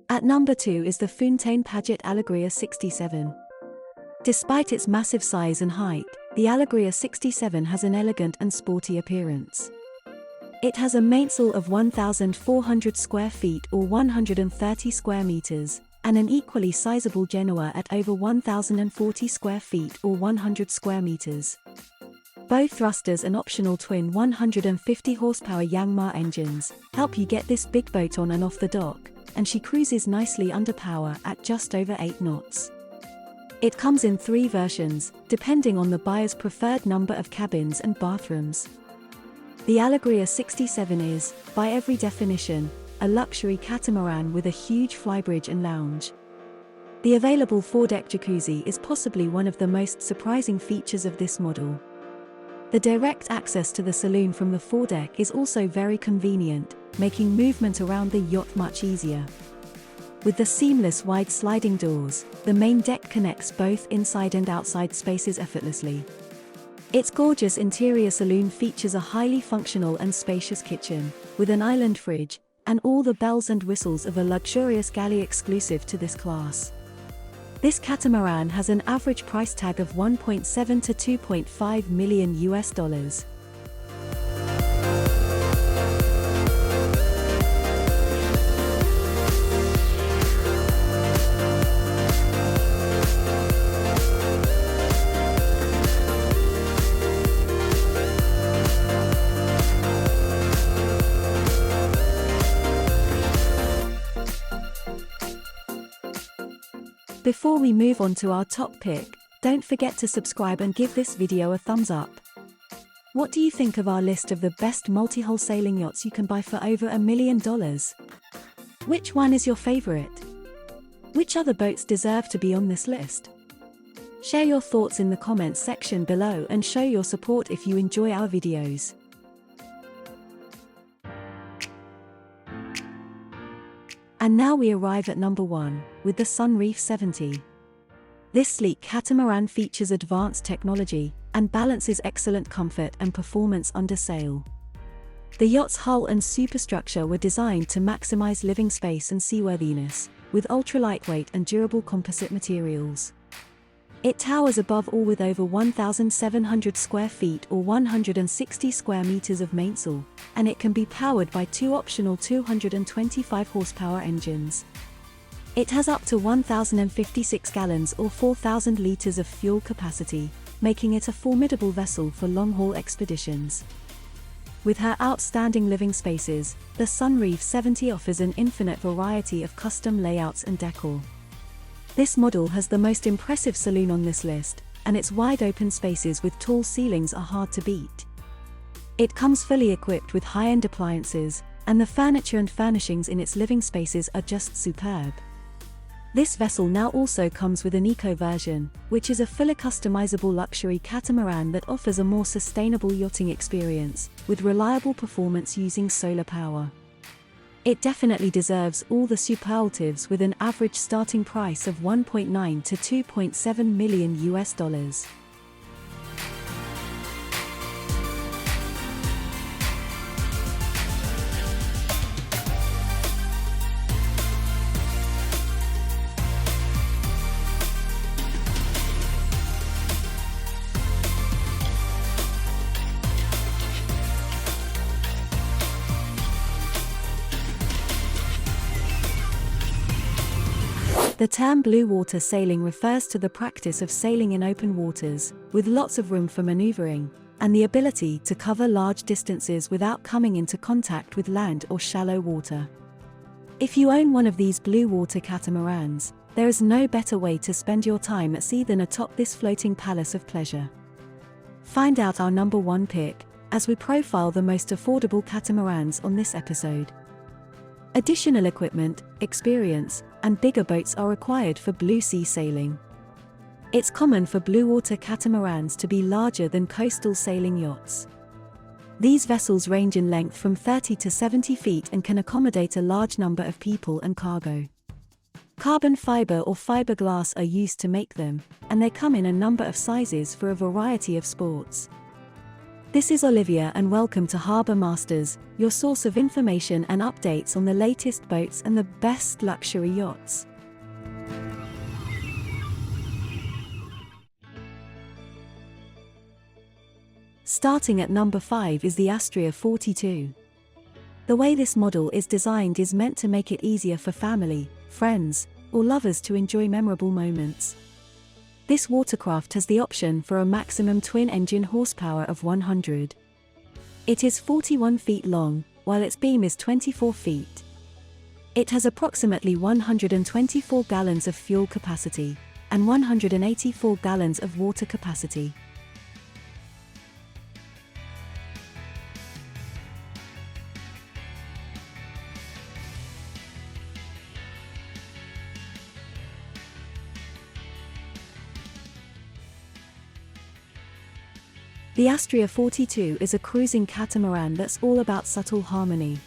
A: At number 2 is the Fountaine Pajot Allure 67. Despite its massive size and height, the Allure 67 has an elegant and sporty appearance. It has a mainsail of 1,400 square feet or 130 square meters, and an equally sizable genoa at over 1,040 square feet or 100 square meters. Both thrusters and optional twin 150 horsepower Yanmar engines help you get this big boat on and off the dock, and she cruises nicely under power at just over 8 knots. It comes in 3 versions, depending on the buyer's preferred number of cabins and bathrooms. The Allure 67 is, by every definition, a luxury catamaran with a huge flybridge and lounge. The available 4-deck jacuzzi is possibly one of the most surprising features of this model. The direct access to the saloon from the foredeck is also very convenient, making movement around the yacht much easier. With the seamless wide sliding doors, the main deck connects both inside and outside spaces effortlessly. Its gorgeous interior saloon features a highly functional and spacious kitchen, with an island fridge, and all the bells and whistles of a luxurious galley exclusive to this class. This catamaran has an average price tag of $1.7 to $2.5 million. Before we move on to our top pick, don't forget to subscribe and give this video a thumbs up. What do you think of our list of the best multi-hull sailing yachts you can buy for over $1 million? Which one is your favorite? Which other boats deserve to be on this list? Share your thoughts in the comments section below and show your support if you enjoy our videos. And now we arrive at number 1, with the Sunreef 70. This sleek catamaran features advanced technology, and balances excellent comfort and performance under sail. The yacht's hull and superstructure were designed to maximize living space and seaworthiness, with ultra-lightweight and durable composite materials. It towers above all with over 1,700 square feet or 160 square meters of mainsail, and it can be powered by two optional 225 horsepower engines. It has up to 1,056 gallons or 4,000 liters of fuel capacity, making it a formidable vessel for long-haul expeditions. With her outstanding living spaces, the Sunreef 70 offers an infinite variety of custom layouts and decor. This model has the most impressive saloon on this list, and its wide-open spaces with tall ceilings are hard to beat. It comes fully equipped with high-end appliances, and the furniture and furnishings in its living spaces are just superb. This vessel now also comes with an eco version, which is a fully customizable luxury catamaran that offers a more sustainable yachting experience, with reliable performance using solar power. It definitely deserves all the superlatives with an average starting price of $1.9 to $2.7 million. The term Bluewater sailing refers to the practice of sailing in open waters, with lots of room for maneuvering, and the ability to cover large distances without coming into contact with land or shallow water. If you own one of these Bluewater catamarans, there is no better way to spend your time at sea than atop this floating palace of pleasure. Find out our number one pick, as we profile the most affordable catamarans on this episode. Additional equipment, experience, and bigger boats are required for blue sea sailing. It's common for Bluewater catamarans to be larger than coastal sailing yachts. These vessels range in length from 30 to 70 feet and can accommodate a large number of people and cargo. Carbon fiber or fiberglass are used to make them, and they come in a number of sizes for a variety of sports. This is Olivia, and welcome to Harbour Masters, your source of information and updates on the latest boats and the best luxury yachts. Starting at number 5 is the Astrea 42. The way this model is designed is meant to make it easier for family, friends, or lovers to enjoy memorable moments. This watercraft has the option for a maximum twin-engine horsepower of 100. It is 41 feet long, while its beam is 24 feet. It has approximately 124 gallons of fuel capacity, and 184 gallons of water capacity. The Astrea 42 is a cruising catamaran that's all about subtle harmony.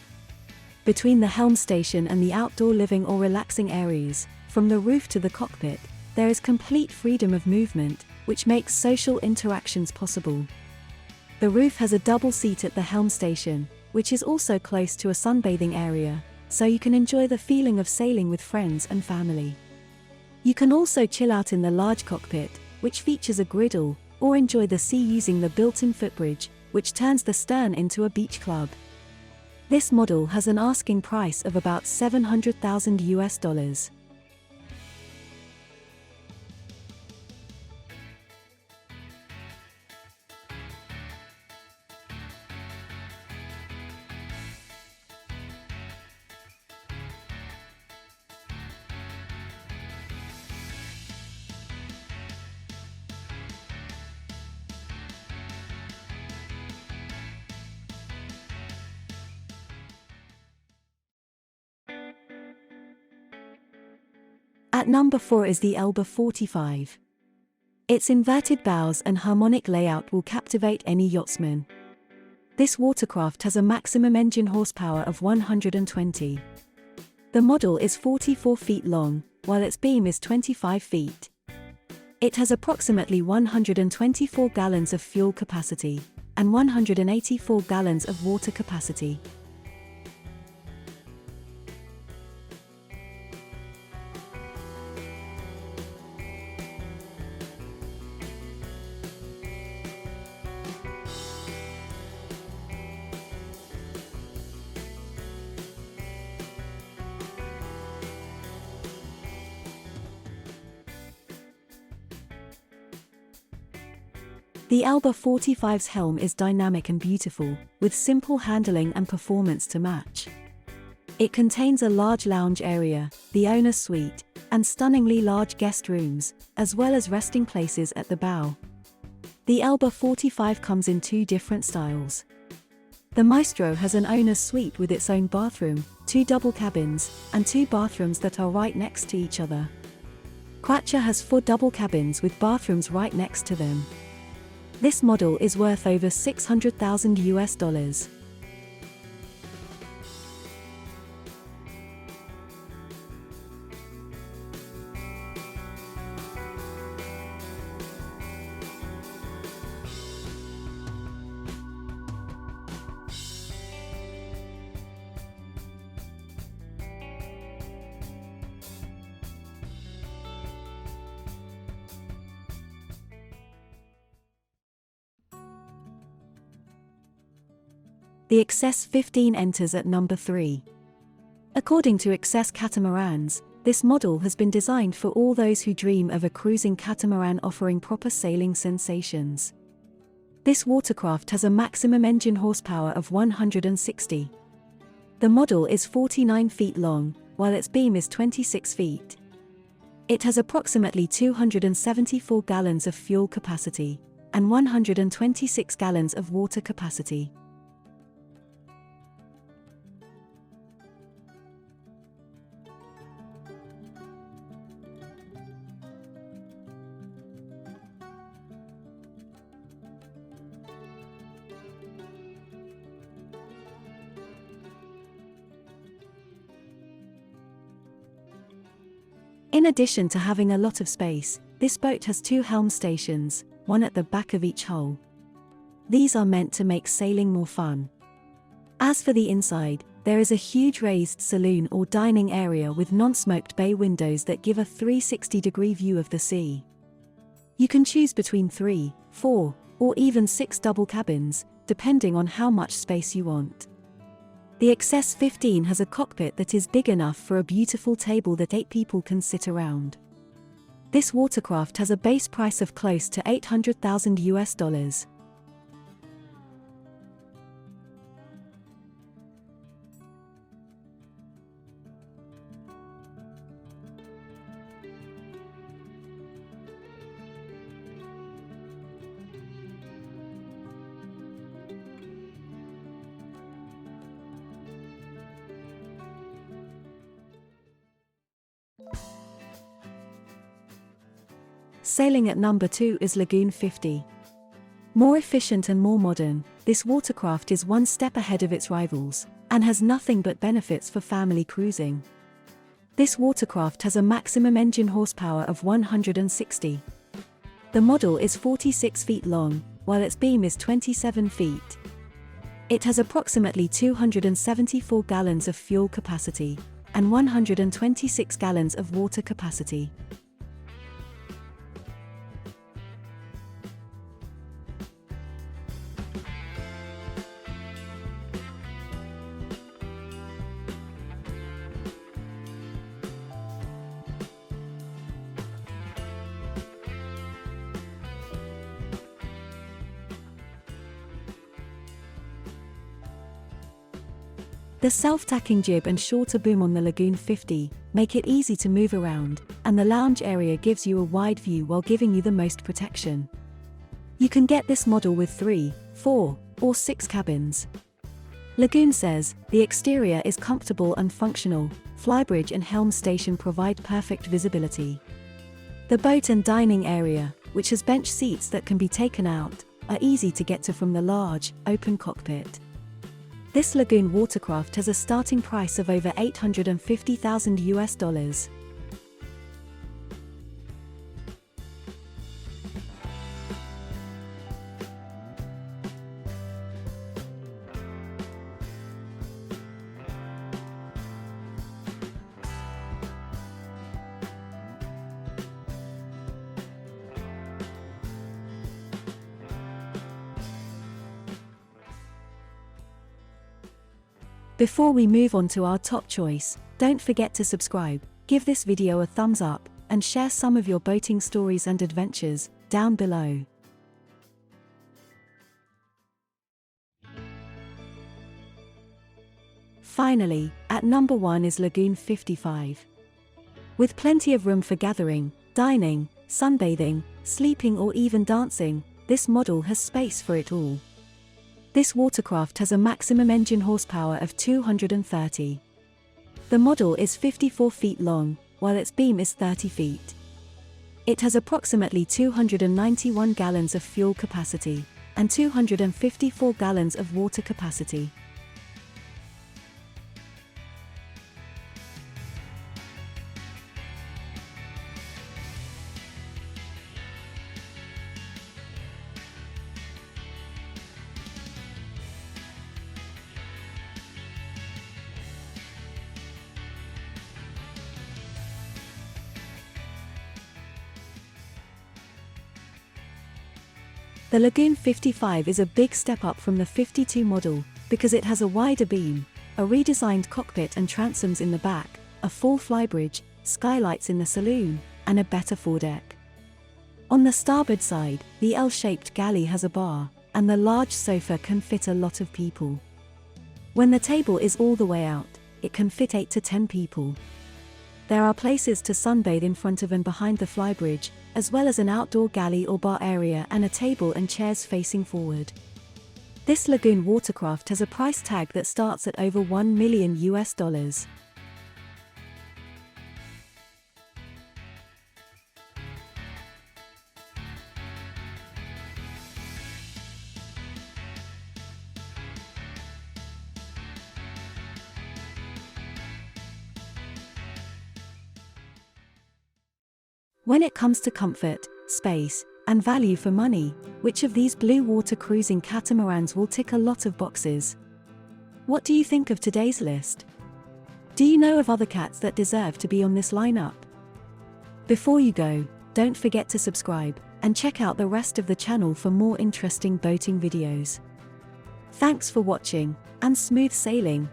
A: Between the helm station and the outdoor living or relaxing areas, from the roof to the cockpit, there is complete freedom of movement, which makes social interactions possible. The roof has a double seat at the helm station, which is also close to a sunbathing area, so you can enjoy the feeling of sailing with friends and family. You can also chill out in the large cockpit, which features a griddle, or enjoy the sea using the built-in footbridge, which turns the stern into a beach club. This model has an asking price of about $700,000. At number 4 is the Elba 45. Its inverted bows and harmonic layout will captivate any yachtsman. This watercraft has a maximum engine horsepower of 120. The model is 44 feet long, while its beam is 25 feet. It has approximately 124 gallons of fuel capacity, and 184 gallons of water capacity. The Alba 45's helm is dynamic and beautiful, with simple handling and performance to match. It contains a large lounge area, the owner's suite, and stunningly large guest rooms, as well as resting places at the bow. The Alba 45 comes in two different styles. The Maestro has an owner's suite with its own bathroom, 2 double cabins, and 2 bathrooms that are right next to each other. Quattro has 4 double cabins with bathrooms right next to them. This model is worth over $600,000. The Excess 15 enters at number 3. According to Excess Catamarans, this model has been designed for all those who dream of a cruising catamaran offering proper sailing sensations. This watercraft has a maximum engine horsepower of 160. The model is 49 feet long, while its beam is 26 feet. It has approximately 274 gallons of fuel capacity, and 126 gallons of water capacity. In addition to having a lot of space, this boat has 2 helm stations, one at the back of each hull. These are meant to make sailing more fun. As for the inside, there is a huge raised saloon or dining area with non-smoked bay windows that give a 360-degree view of the sea. You can choose between 3, 4, or even 6 double cabins, depending on how much space you want. The Excess 15 has a cockpit that is big enough for a beautiful table that 8 people can sit around. This watercraft has a base price of close to $800,000. Sailing at number 2 is Lagoon 50. More efficient and more modern, this watercraft is one step ahead of its rivals, and has nothing but benefits for family cruising. This watercraft has a maximum engine horsepower of 160. The model is 46 feet long, while its beam is 27 feet. It has approximately 274 gallons of fuel capacity, and 126 gallons of water capacity. The self-tacking jib and shorter boom on the Lagoon 50 make it easy to move around, and the lounge area gives you a wide view while giving you the most protection. You can get this model with 3, 4, or 6 cabins. Lagoon says, the exterior is comfortable and functional, flybridge and helm station provide perfect visibility. The boat and dining area, which has bench seats that can be taken out, are easy to get to from the large, open cockpit. This Lagoon watercraft has a starting price of over $850,000. Before we move on to our top choice, don't forget to subscribe, give this video a thumbs up, and share some of your boating stories and adventures down below. Finally, at number 1 is Lagoon 55. With plenty of room for gathering, dining, sunbathing, sleeping or even dancing, this model has space for it all. This watercraft has a maximum engine horsepower of 230. The model is 54 feet long, while its beam is 30 feet. It has approximately 291 gallons of fuel capacity and 254 gallons of water capacity. The Lagoon 55 is a big step up from the 52 model, because it has a wider beam, a redesigned cockpit and transoms in the back, a full flybridge, skylights in the saloon, and a better foredeck. On the starboard side, the L-shaped galley has a bar, and the large sofa can fit a lot of people. When the table is all the way out, it can fit 8 to 10 people. There are places to sunbathe in front of and behind the flybridge, as well as an outdoor galley or bar area and a table and chairs facing forward. This Lagoon watercraft has a price tag that starts at over $1 million. When it comes to comfort, space, and value for money, which of these blue water cruising catamarans will tick a lot of boxes? What do you think of today's list? Do you know of other cats that deserve to be on this lineup? Before you go, don't forget to subscribe, and check out the rest of the channel for more interesting boating videos. Thanks for watching, and smooth sailing!